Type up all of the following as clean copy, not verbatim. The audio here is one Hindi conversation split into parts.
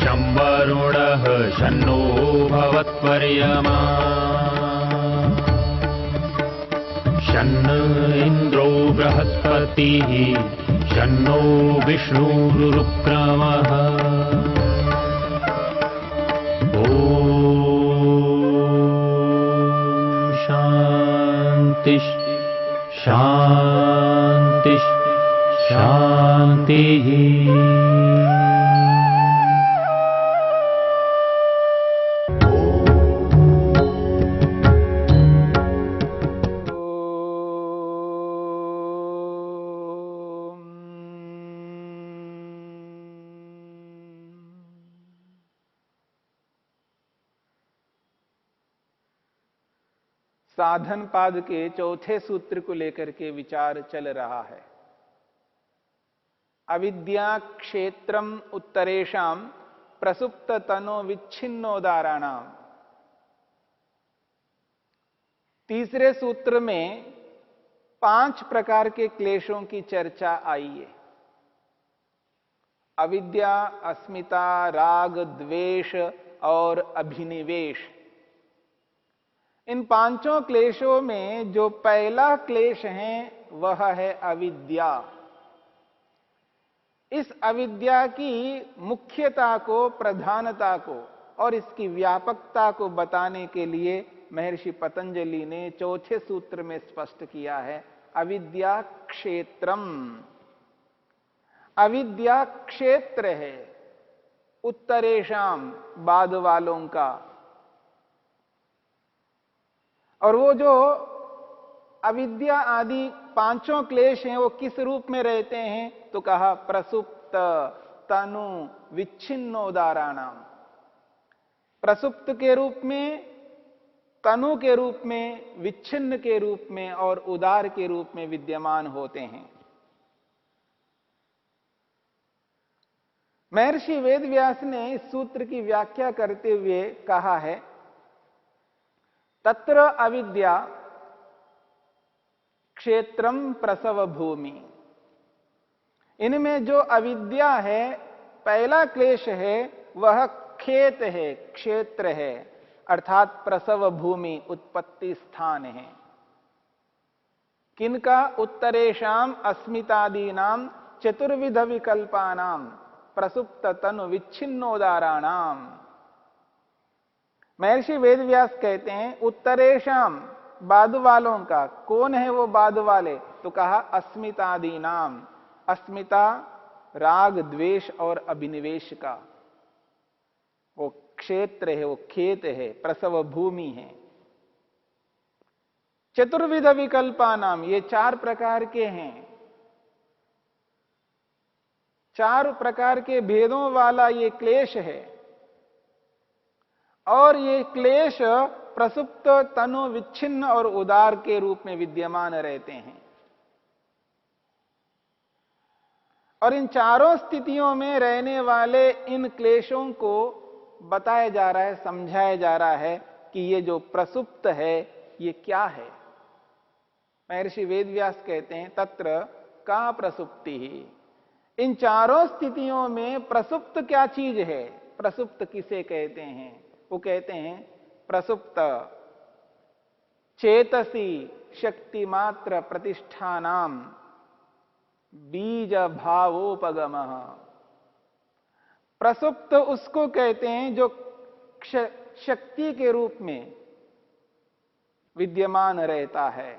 शं वरुणः शन्नो भवत्वर्यमा शन्न इन्द्रो बृहस्पतिः शन्नो विष्णुरुक्रमः ॐ शान्ति शान्ति शान्तिः। साधन पाद के चौथे सूत्र को लेकर के विचार चल रहा है। अविद्या क्षेत्रम उत्तरेशम प्रसुप्त तनो विच्छिन्नोदाराणाम। तीसरे सूत्र में 5 प्रकार के क्लेशों की चर्चा आई है। अविद्या, अस्मिता, राग, द्वेष और अभिनिवेश। इन 5 क्लेशों में जो पहला क्लेश है वह है अविद्या। इस अविद्या की मुख्यता को, प्रधानता को और इसकी व्यापकता को बताने के लिए महर्षि पतंजलि ने चौथे सूत्र में स्पष्ट किया है, अविद्या क्षेत्रम। अविद्या क्षेत्र है उत्तरेशम, बाद वालों का। और वो जो अविद्या आदि 5 क्लेश हैं वो किस रूप में रहते हैं? तो कहा प्रसुप्त तनु विच्छिन्नोदाराणाम। प्रसुप्त के रूप में, तनु के रूप में, विच्छिन्न के रूप में और उदार के रूप में विद्यमान होते हैं। महर्षि वेदव्यास ने इस सूत्र की व्याख्या करते हुए कहा है, तत्र अविद्या क्षेत्रम प्रसव भूमि। इनमें जो अविद्या है, पहला क्लेश है, वह खेत है, क्षेत्र है, अर्थात प्रसव भूमि, उत्पत्ति स्थान है। किनका? उत्तरेशम अस्मितादीनाम चतुर्विध विकल्पानाम प्रसुप्त तनु विच्छिन्नोदाराणाम। महर्षि वेदव्यास कहते हैं उत्तरेशम, बाद वालों का। कौन है वो बाद वाले? तो कहा अस्मितादि नाम। अस्मिता राग, द्वेष और अभिनिवेश का वो क्षेत्र है, वो खेत है, प्रसव भूमि है। चतुर्विध विकल्पा नाम, ये 4 प्रकार के हैं। 4 प्रकार के भेदों वाला ये क्लेश है। और ये क्लेश प्रसुप्त, तनु विच्छिन्न और उदार के रूप में विद्यमान रहते हैं। और इन 4 स्थितियों में रहने वाले इन क्लेशों को बताया जा रहा है, समझाया जा रहा है कि ये जो प्रसुप्त है ये क्या है। महर्षि वेदव्यास कहते हैं तत्र का प्रसुप्ति ही। इन 4 स्थितियों में प्रसुप्त क्या चीज है? प्रसुप्त किसे कहते हैं? वो कहते हैं प्रसुप्त चेतसी शक्ति मात्र प्रतिष्ठानाम बीज भावोपगम। प्रसुप्त उसको कहते हैं जो शक्ति के रूप में विद्यमान रहता है।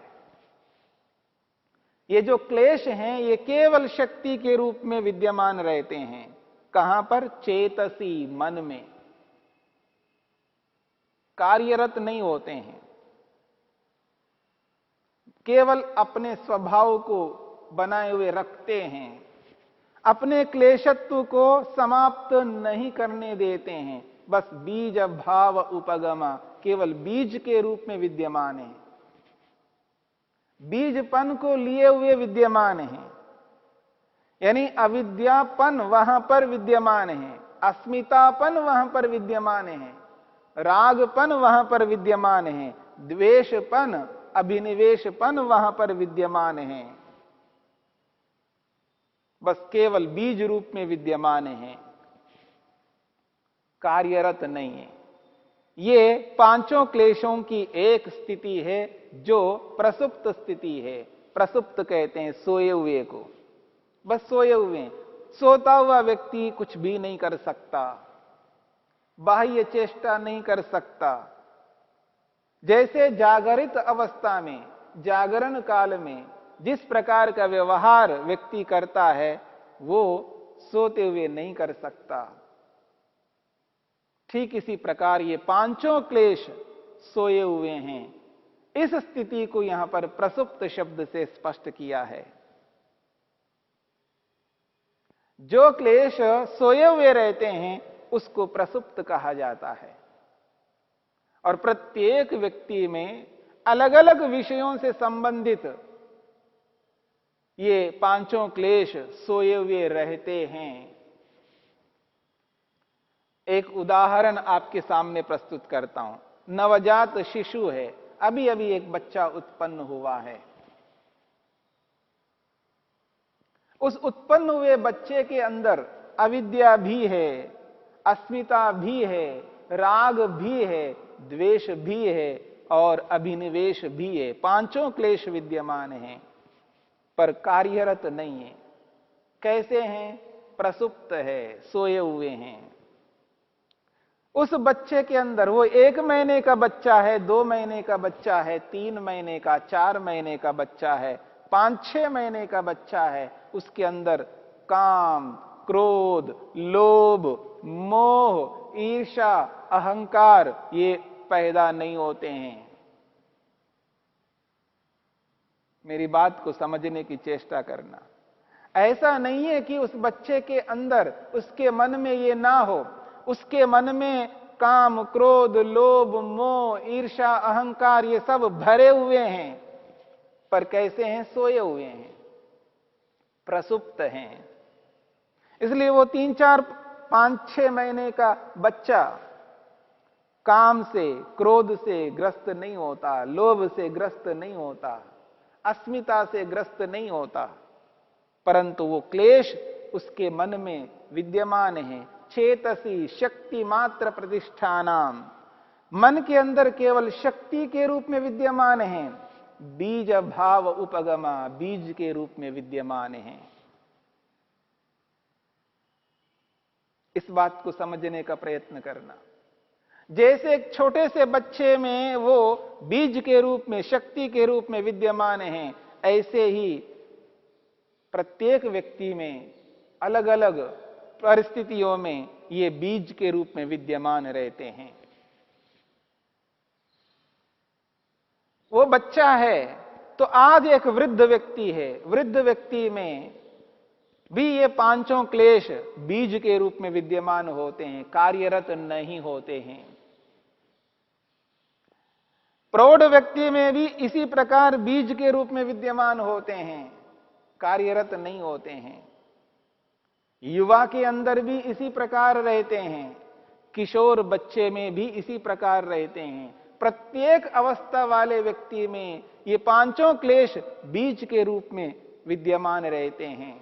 ये जो क्लेश हैं ये केवल शक्ति के रूप में विद्यमान रहते हैं। कहां पर? चेतसी, मन में। कार्यरत नहीं होते हैं, केवल अपने स्वभाव को बनाए हुए रखते हैं, अपने क्लेशत्व को समाप्त नहीं करने देते हैं। बस बीज भाव उपगम, केवल बीज के रूप में विद्यमान है, बीजपन को लिए हुए विद्यमान है। यानी अविद्यापन वहां पर विद्यमान है, अस्मितापन वहां पर विद्यमान है, रागपन वहां पर विद्यमान है, द्वेषपन, अभिनिवेशपन वहां पर विद्यमान है। बस केवल बीज रूप में विद्यमान है। कार्यरत नहीं है। ये पांचों क्लेशों की एक स्थिति है जो प्रसुप्त स्थिति है। प्रसुप्त कहते हैं सोए हुए को, बस सोए हुए हैं। सोता हुआ व्यक्ति कुछ भी नहीं कर सकता, बाह्य चेष्टा नहीं कर सकता। जैसे जागरित अवस्था में, जागरण काल में जिस प्रकार का व्यवहार व्यक्ति करता है वो सोते हुए नहीं कर सकता। ठीक इसी प्रकार ये पांचों क्लेश सोए हुए हैं। इस स्थिति को यहां पर प्रसुप्त शब्द से स्पष्ट किया है। जो क्लेश सोए हुए रहते हैं उसको प्रसुप्त कहा जाता है। और प्रत्येक व्यक्ति में अलग अलग विषयों से संबंधित ये पांचों क्लेश सोए हुए रहते हैं। एक उदाहरण आपके सामने प्रस्तुत करता हूं। नवजात शिशु है, अभी अभी एक बच्चा उत्पन्न हुआ है। उस उत्पन्न हुए बच्चे के अंदर अविद्या भी है, अस्मिता भी है, राग भी है, द्वेष भी है और अभिनिवेश भी है। पांचों क्लेश विद्यमान हैं पर कार्यरत नहीं है। कैसे हैं? प्रसुप्त है, सोए हुए हैं। उस बच्चे के अंदर, वो 1 महीने का बच्चा है, 2 महीने का बच्चा है, 3 महीने का, 4 महीने का बच्चा है, 5-6 महीने का बच्चा है, उसके अंदर काम, क्रोध, लोभ, मोह, ईर्ष्या, अहंकार ये पैदा नहीं होते हैं। मेरी बात को समझने की चेष्टा करना। ऐसा नहीं है कि उस बच्चे के अंदर, उसके मन में ये ना हो। उसके मन में काम, क्रोध, लोभ, मोह, ईर्ष्या, अहंकार ये सब भरे हुए हैं पर कैसे हैं? सोए हुए हैं, प्रसुप्त हैं। इसलिए वो 3, 4, 5, 6 महीने का बच्चा काम से, क्रोध से ग्रस्त नहीं होता, लोभ से ग्रस्त नहीं होता, अस्मिता से ग्रस्त नहीं होता, परंतु वो क्लेश उसके मन में विद्यमान है। चेतसी शक्ति मात्र प्रतिष्ठानाम, मन के अंदर केवल शक्ति के रूप में विद्यमान है। बीज भाव उपगमा, बीज के रूप में विद्यमान है। इस बात को समझने का प्रयत्न करना। जैसे एक छोटे से बच्चे में वो बीज के रूप में, शक्ति के रूप में विद्यमान है, ऐसे ही प्रत्येक व्यक्ति में अलग अलग परिस्थितियों में ये बीज के रूप में विद्यमान रहते हैं। वो बच्चा है तो आज एक वृद्ध व्यक्ति है, वृद्ध व्यक्ति में भी ये पांचों क्लेश बीज के रूप में विद्यमान होते हैं, कार्यरत नहीं होते हैं। प्रौढ़ व्यक्ति में भी इसी प्रकार बीज के रूप में विद्यमान होते हैं, कार्यरत नहीं होते हैं। युवा के अंदर भी इसी प्रकार रहते हैं, किशोर बच्चे में भी इसी प्रकार रहते हैं। प्रत्येक अवस्था वाले व्यक्ति में ये पांचों क्लेश बीज के रूप में विद्यमान रहते हैं।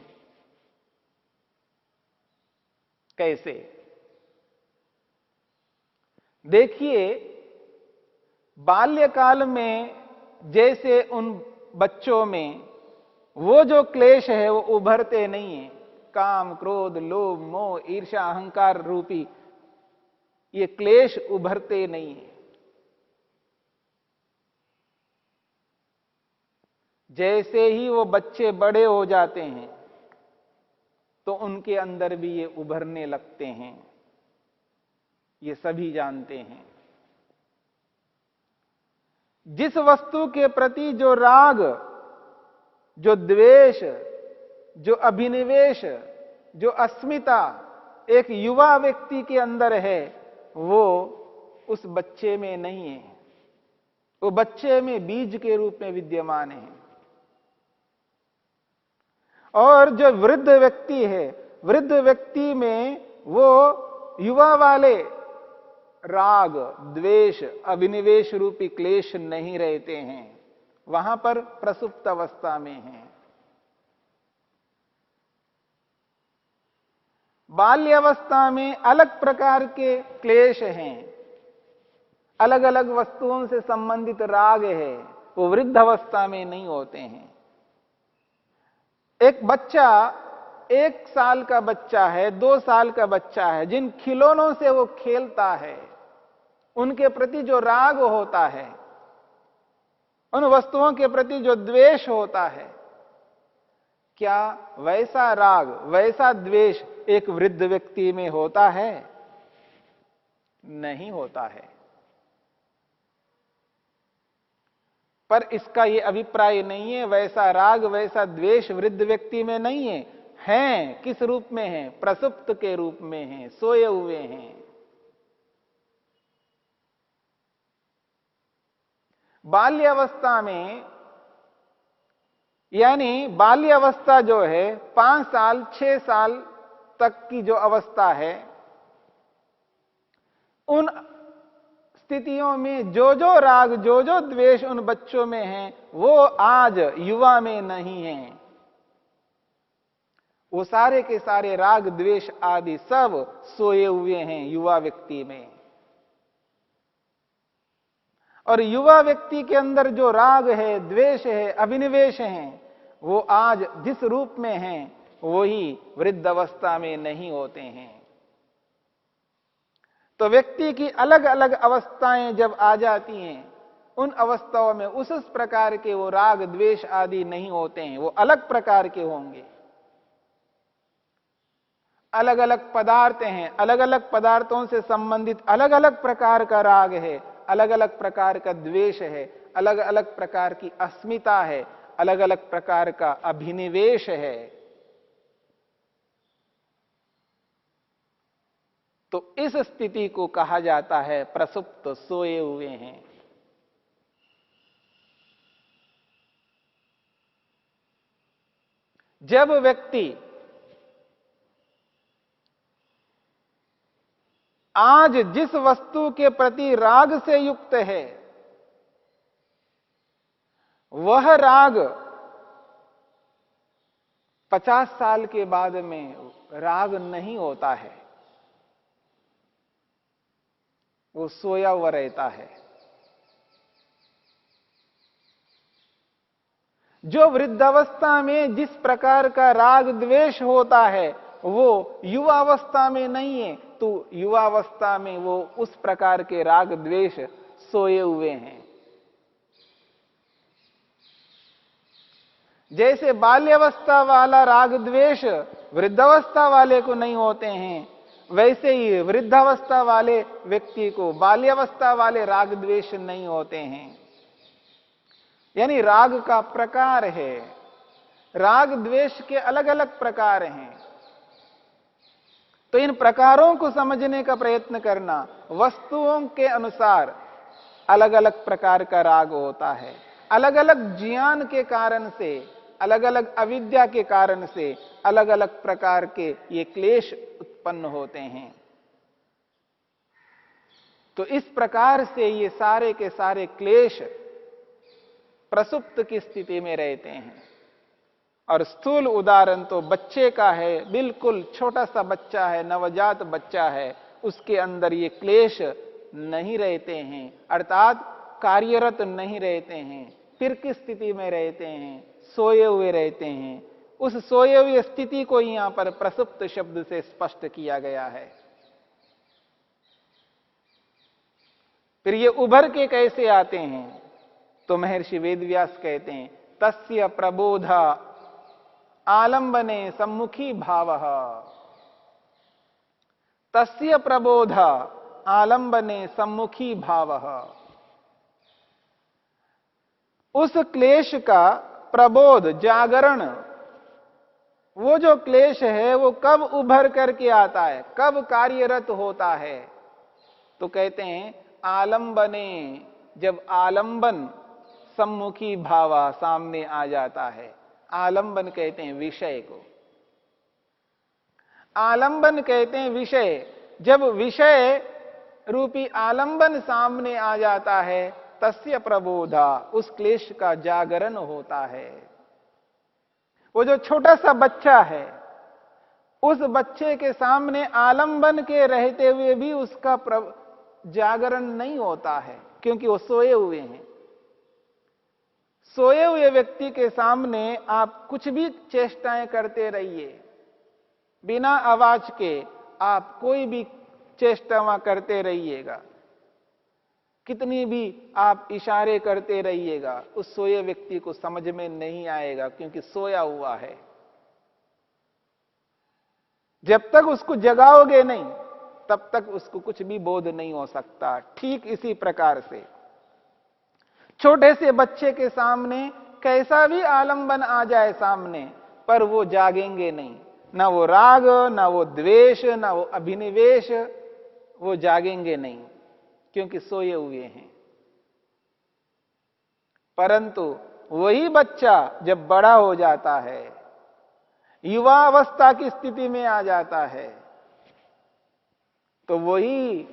कैसे? देखिए, बाल्यकाल में जैसे उन बच्चों में वो जो क्लेश है वो उभरते नहीं है, काम, क्रोध, लोभ, मोह, ईर्ष्या, अहंकार रूपी ये क्लेश उभरते नहीं है। जैसे ही वो बच्चे बड़े हो जाते हैं तो उनके अंदर भी ये उभरने लगते हैं, ये सभी जानते हैं। जिस वस्तु के प्रति जो राग, जो द्वेष, जो अभिनिवेश, जो अस्मिता एक युवा व्यक्ति के अंदर है, वो उस बच्चे में नहीं है। वो बच्चे में बीज के रूप में विद्यमान है। और जो वृद्ध व्यक्ति है, वृद्ध व्यक्ति में वो युवा वाले राग, द्वेष, अभिनिवेश रूपी क्लेश नहीं रहते हैं, वहां पर प्रसुप्त अवस्था में हैं। बाल्यावस्था में अलग प्रकार के क्लेश हैं, अलग अलग वस्तुओं से संबंधित राग है, वो वृद्धावस्था में नहीं होते हैं। एक बच्चा 1 साल का बच्चा है, 2 साल का बच्चा है, जिन खिलौनों से वो खेलता है, उनके प्रति जो राग होता है, उन वस्तुओं के प्रति जो द्वेष होता है, क्या वैसा राग, वैसा द्वेष एक वृद्ध व्यक्ति में होता है? नहीं होता है। पर इसका यह अभिप्राय नहीं है वैसा राग, वैसा द्वेष वृद्ध व्यक्ति में नहीं है। हैं, किस रूप में हैं? प्रसुप्त के रूप में हैं, सोए हुए हैं। बाल्यावस्था में, यानी बाल्यावस्था जो है 5 साल 6 साल तक की जो अवस्था है, उन स्थितियों में जो जो राग, जो जो द्वेष उन बच्चों में है, वो आज युवा में नहीं है। वो सारे के सारे राग द्वेष आदि सब सोए हुए हैं युवा व्यक्ति में। और युवा व्यक्ति के अंदर जो राग है, द्वेष है, अभिनिवेश है, वो आज जिस रूप में हैं, वही वृद्ध अवस्था में नहीं होते हैं। तो व्यक्ति की अलग अलग अवस्थाएं जब आ जाती हैं, उन अवस्थाओं में उस प्रकार के वो राग द्वेष आदि नहीं होते हैं, वो अलग प्रकार के होंगे। अलग अलग पदार्थ हैं, अलग अलग पदार्थों से संबंधित अलग अलग प्रकार का राग है, अलग अलग प्रकार का द्वेष है, अलग अलग प्रकार की अस्मिता है, अलग अलग प्रकार का अभिनिवेश है। तो इस स्थिति को कहा जाता है प्रसुप्त, सोए हुए हैं। जब व्यक्ति आज जिस वस्तु के प्रति राग से युक्त है, वह राग 50 साल के बाद में राग नहीं होता है, वो सोया हुआ रहता है। जो वृद्धावस्था में जिस प्रकार का राग द्वेष होता है, वो युवावस्था में नहीं है, तो युवावस्था में वो उस प्रकार के राग द्वेष सोए हुए हैं। जैसे बाल्यावस्था वाला राग द्वेष वृद्धावस्था वाले को नहीं होते हैं, वैसे ही वृद्धावस्था वाले व्यक्ति को बाल्यावस्था वाले राग द्वेष नहीं होते हैं। यानी राग का प्रकार है, राग द्वेष के अलग अलग प्रकार हैं। तो इन प्रकारों को समझने का प्रयत्न करना, वस्तुओं के अनुसार अलग अलग प्रकार का राग होता है, अलग अलग ज्ञान के कारण से, अलग अलग अविद्या के कारण से अलग अलग प्रकार के ये क्लेश उत्पन्न होते हैं। तो इस प्रकार से ये सारे के सारे क्लेश प्रसुप्त की स्थिति में रहते हैं। और स्थूल उदाहरण तो बच्चे का है, बिल्कुल छोटा सा बच्चा है, नवजात बच्चा है, उसके अंदर ये क्लेश नहीं रहते हैं, अर्थात कार्यरत नहीं रहते हैं। फिर किस स्थिति में रहते हैं? सोए हुए रहते हैं। उस सोए हुए स्थिति को यहां पर प्रसुप्त शब्द से स्पष्ट किया गया है। फिर ये उभर के कैसे आते हैं? तो महर्षि वेदव्यास कहते हैं, तस्य प्रबोध आलंबने सम्मुखी भावः। तस्य प्रबोध आलंबने सम्मुखी भावः। उस क्लेश का प्रबोध, जागरण, वो जो क्लेश है वो कब उभर करके आता है, कब कार्यरत होता है? तो कहते हैं आलंबने, जब आलंबन सम्मुखी भावा सामने आ जाता है। आलंबन कहते हैं विषय को, आलंबन कहते हैं विषय। जब विषय रूपी आलंबन सामने आ जाता है, तस्य प्रबोधा, उस क्लेश का जागरण होता है। वो जो छोटा सा बच्चा है, उस बच्चे के सामने आलंबन के रहते हुए भी उसका जागरण नहीं होता है, क्योंकि वो सोए हुए हैं। सोए हुए व्यक्ति के सामने आप कुछ भी चेष्टाएं करते रहिए, बिना आवाज के आप कोई भी चेष्टा करते रहिएगा, कितनी भी आप इशारे करते रहिएगा, उस सोए व्यक्ति को समझ में नहीं आएगा, क्योंकि सोया हुआ है। जब तक उसको जगाओगे नहीं, तब तक उसको कुछ भी बोध नहीं हो सकता। ठीक इसी प्रकार से छोटे से बच्चे के सामने कैसा भी आलंबन आ जाए सामने, पर वो जागेंगे नहीं, ना वो राग, ना वो द्वेष, ना वो अभिनिवेश, वो जागेंगे नहीं, क्योंकि सोए हुए हैं। परंतु वही बच्चा जब बड़ा हो जाता है, युवा अवस्था की स्थिति में आ जाता है, तो वही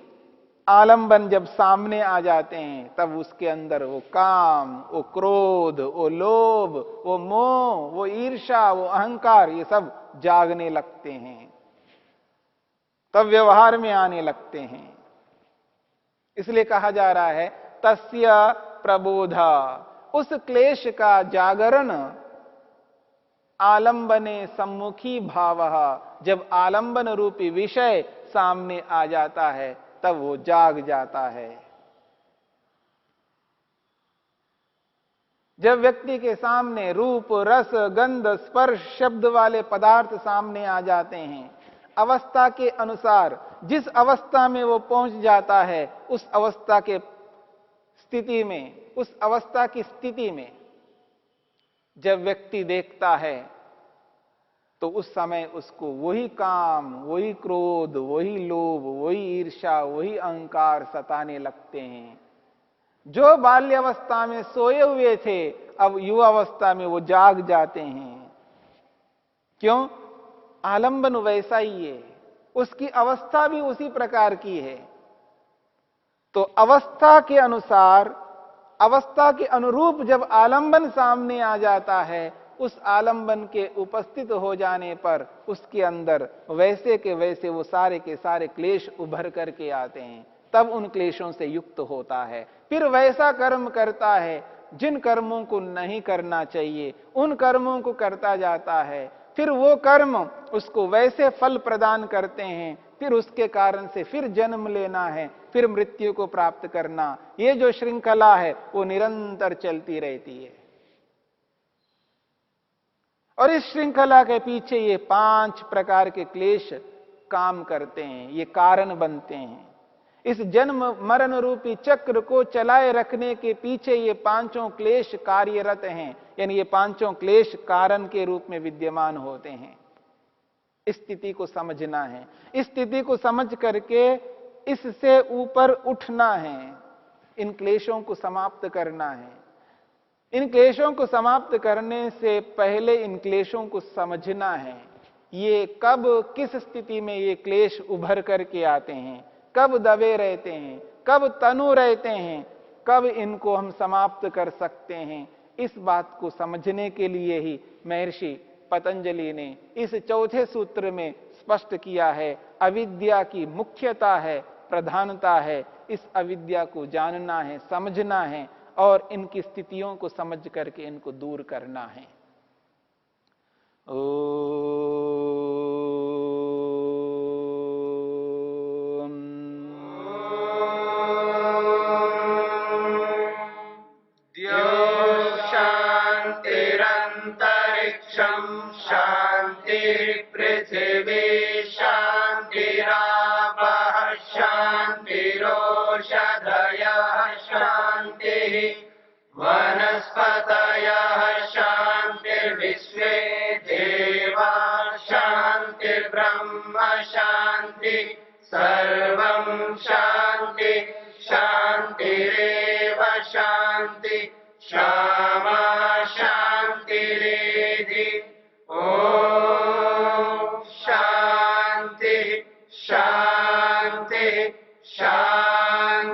आलंबन जब सामने आ जाते हैं, तब उसके अंदर वो काम, वो क्रोध, वो लोभ, वो मोह, वो ईर्ष्या, वो अहंकार, ये सब जागने लगते हैं, तब व्यवहार में आने लगते हैं। इसलिए कहा जा रहा है तस्य प्रबोध, उस क्लेश का जागरण आलंबने सम्मुखी भाव, जब आलंबन रूपी विषय सामने आ जाता है तब वो जाग जाता है। जब व्यक्ति के सामने रूप, रस, गंध, स्पर्श, शब्द वाले पदार्थ सामने आ जाते हैं, अवस्था के अनुसार जिस अवस्था में वो पहुंच जाता है, उस अवस्था के स्थिति में, उस अवस्था की स्थिति में जब व्यक्ति देखता है, तो उस समय उसको वही काम, वही क्रोध, वही लोभ, वही ईर्ष्या, वही अहंकार सताने लगते हैं। जो बाल्यावस्था में सोए हुए थे, अब युवावस्था में वो जाग जाते हैं। क्यों? आलंबन वैसा ही है, उसकी अवस्था भी उसी प्रकार की है। तो अवस्था के अनुसार, अवस्था के अनुरूप जब आलंबन सामने आ जाता है, उस आलंबन के उपस्थित हो जाने पर उसके अंदर वैसे के वैसे वो सारे के सारे क्लेश उभर करके आते हैं। तब उन क्लेशों से युक्त होता है, फिर वैसा कर्म करता है जिन कर्मों को नहीं करना चाहिए, उन कर्मों को करता जाता है। फिर वो कर्म उसको वैसे फल प्रदान करते हैं, फिर उसके कारण से फिर जन्म लेना है, फिर मृत्यु को प्राप्त करना। ये जो श्रृंखला है वो निरंतर चलती रहती है। और इस श्रृंखला के पीछे ये 5 प्रकार के क्लेश काम करते हैं, ये कारण बनते हैं। इस जन्म मरण रूपी चक्र को चलाए रखने के पीछे ये 5 क्लेश कार्यरत हैं, यानी ये 5 क्लेश कारण के रूप में विद्यमान होते हैं। इस स्थिति को समझना है, इस स्थिति को समझ करके इससे ऊपर उठना है, इन क्लेशों को समाप्त करना है। इन क्लेशों को समाप्त करने से पहले इन क्लेशों को समझना है, ये कब किस स्थिति में ये क्लेश उभर करके आते हैं, कब दबे रहते हैं, कब तनु रहते हैं, कब इनको हम समाप्त कर सकते हैं। इस बात को समझने के लिए ही महर्षि पतंजलि ने इस 4थे सूत्र में स्पष्ट किया है, अविद्या की मुख्यता है, प्रधानता है। इस अविद्या को जानना है, समझना है और इनकी स्थितियों को समझ करके इनको दूर करना है। शांतिरंतरिक्षं शांति पृथिवी शांतिरापः शांतिरोषधयः शांतिः वनस्पतयः शांतिर्विश्वे देवा शांतिर्ब्रह्म शांति सर्वं शांति शांतिरेव शांति क्षमा शांतिरेधि। ओम शांति शांति शांति।